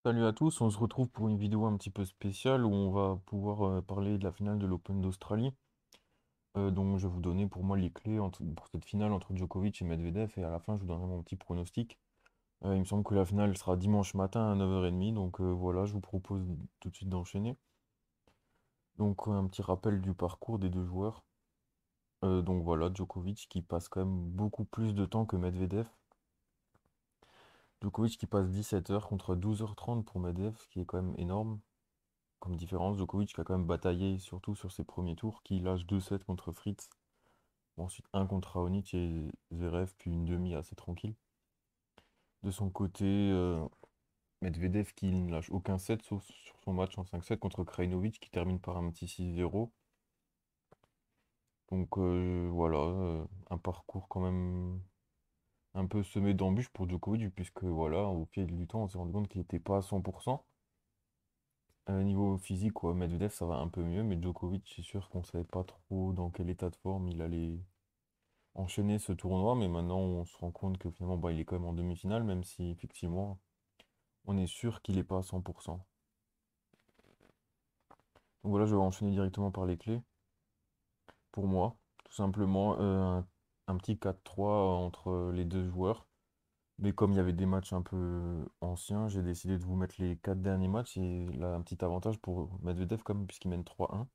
Salut à tous, on se retrouve pour une vidéo un petit peu spéciale où on va pouvoir parler de la finale de l'Open d'Australie. Donc je vais vous donner pour moi les clés pour cette finale entre Djokovic et Medvedev et à la fin je vous donnerai mon petit pronostic. Il me semble que la finale sera dimanche matin à 9h30, donc voilà, je vous propose tout de suite d'enchaîner. Donc un petit rappel du parcours des deux joueurs. Donc voilà, Djokovic qui passe quand même beaucoup plus de temps que Medvedev. Djokovic qui passe 17 heures contre 12h30 pour Medvedev, ce qui est quand même énorme. Comme différence, Djokovic qui a quand même bataillé, surtout sur ses premiers tours, qui lâche 2-7 contre Fritz. Bon, ensuite un contre Raonic et Zverev, puis une demi assez tranquille. De son côté, Medvedev qui ne lâche aucun set sauf sur son match en 5-7 contre Krajinovic qui termine par un petit 6-0. Donc voilà, un parcours quand même un peu semé d'embûches pour Djokovic, puisque voilà, au fil du temps, on s'est rendu compte qu'il n'était pas à 100%. Niveau physique, quoi, Medvedev ça va un peu mieux, mais Djokovic, c'est sûr qu'on savait pas trop dans quel état de forme il allait enchaîner ce tournoi, mais maintenant on se rend compte que finalement bah, il est quand même en demi-finale, même si effectivement on est sûr qu'il n'est pas à 100%. Donc voilà, je vais enchaîner directement par les clés. Pour moi, tout simplement un petit 4-3 entre les deux joueurs. Mais comme il y avait des matchs un peu anciens, j'ai décidé de vous mettre les 4 derniers matchs. Et là, un petit avantage pour Medvedev quand même, puisqu'il mène 3-1.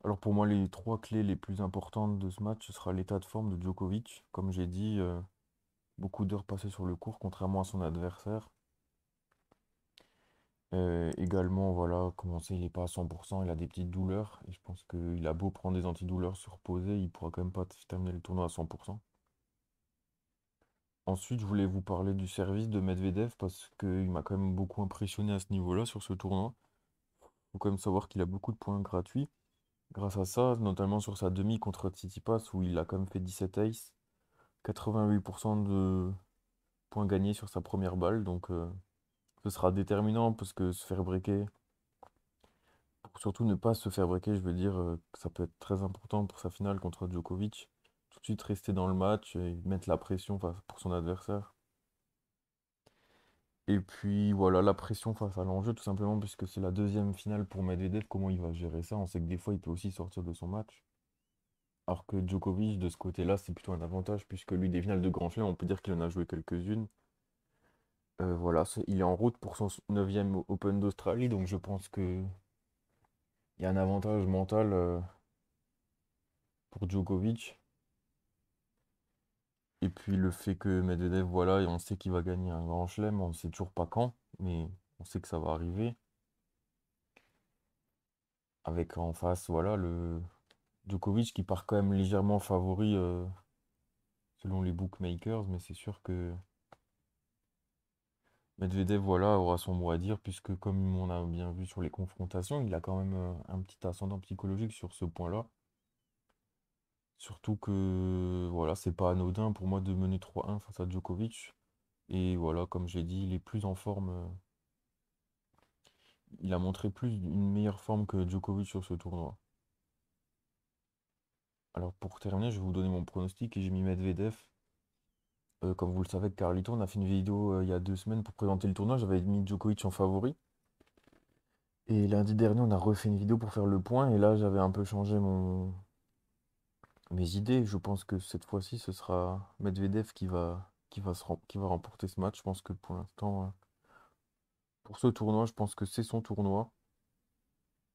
Alors pour moi, les trois clés les plus importantes de ce match, ce sera l'état de forme de Djokovic. Comme j'ai dit, beaucoup d'heures passées sur le court, contrairement à son adversaire. Également, voilà, commencer, il n'est pas à 100%, il a des petites douleurs. Et je pense qu'il a beau prendre des antidouleurs sur posé, il pourra quand même pas terminer le tournoi à 100%. Ensuite, je voulais vous parler du service de Medvedev parce qu'il m'a quand même beaucoup impressionné à ce niveau-là sur ce tournoi. Faut quand même savoir qu'il a beaucoup de points gratuits. Grâce à ça, notamment sur sa demi contre Tsitsipas où il a quand même fait 17 aces, 88% de points gagnés sur sa première balle. Donc ce sera déterminant parce que se faire breaker, pour surtout ne pas se faire breaker, je veux dire que ça peut être très important pour sa finale contre Djokovic. Tout de suite rester dans le match et mettre la pression pour son adversaire. Et puis voilà, la pression face à l'enjeu, tout simplement, puisque c'est la deuxième finale pour Medvedev. Comment il va gérer ça? On sait que des fois, il peut aussi sortir de son match. Alors que Djokovic, de ce côté-là, c'est plutôt un avantage, puisque lui, des finales de Grand Chelem, on peut dire qu'il en a joué quelques-unes. Voilà, il est en route pour son neuvième Open d'Australie, donc je pense qu'il y a un avantage mental pour Djokovic. Et puis le fait que Medvedev, voilà, et on sait qu'il va gagner un Grand Chelem, on ne sait toujours pas quand, mais on sait que ça va arriver. Avec en face, voilà, le Djokovic qui part quand même légèrement favori selon les bookmakers, mais c'est sûr que Medvedev, voilà, aura son mot à dire, puisque comme on a bien vu sur les confrontations, il a quand même un petit ascendant psychologique sur ce point-là. Surtout que, voilà, c'est pas anodin pour moi de mener 3-1 face à Djokovic. Et voilà, comme j'ai dit, il est plus en forme. Il a montré plus une meilleure forme que Djokovic sur ce tournoi. Alors pour terminer, je vais vous donner mon pronostic et j'ai mis Medvedev. Comme vous le savez, avec Carlito, on a fait une vidéo il y a 2 semaines pour présenter le tournoi. J'avais mis Djokovic en favori. Et lundi dernier, on a refait une vidéo pour faire le point. Et là, j'avais un peu changé mes idées. Je pense que cette fois-ci, ce sera Medvedev qui va remporter ce match. Je pense que pour l'instant, pour ce tournoi, je pense que c'est son tournoi.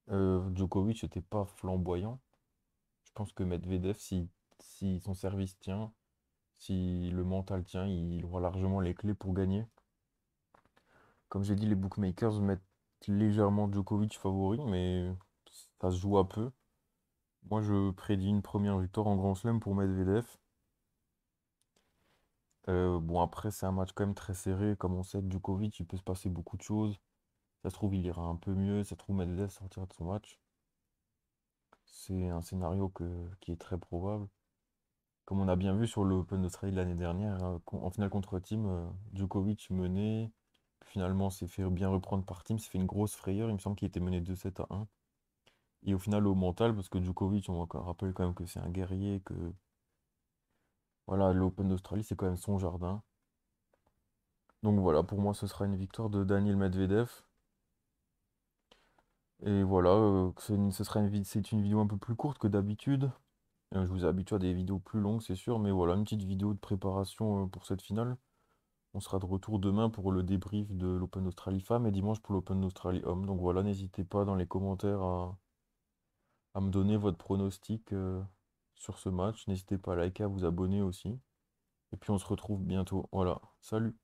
Djokovic n'était pas flamboyant. Je pense que Medvedev, si son service tient, si le mental tient, il aura largement les clés pour gagner. Comme j'ai dit, les bookmakers mettent légèrement Djokovic favori, mais ça se joue à peu. Moi, je prédis une première victoire en Grand Chelem pour Medvedev. Bon, après, c'est un match quand même très serré. Comme on sait que Djokovic, il peut se passer beaucoup de choses. Ça se trouve, il ira un peu mieux. Ça se trouve, Medvedev sortira de son match. C'est un scénario qui est très probable. Comme on a bien vu sur l'Open d'Australie l'année dernière, en finale contre Team, Djokovic menait. Finalement, s'est fait bien reprendre par Team. S'est fait une grosse frayeur. Il me semble qu'il était mené 2-7-1. Et au final, au mental, parce que Djokovic, rappelle quand même que c'est un guerrier, que voilà, l'Open d'Australie, c'est quand même son jardin. Donc voilà, pour moi, ce sera une victoire de Daniil Medvedev. Et voilà, ce sera c'est une vidéo un peu plus courte que d'habitude. Je vous ai habitué à des vidéos plus longues, c'est sûr, mais voilà, une petite vidéo de préparation pour cette finale. On sera de retour demain pour le débrief de l'Open d'Australie Femmes et dimanche pour l'Open d'Australie Hommes. Donc voilà, n'hésitez pas dans les commentaires à me donner votre pronostic sur ce match. N'hésitez pas à liker, à vous abonner aussi. Et puis on se retrouve bientôt. Voilà, salut!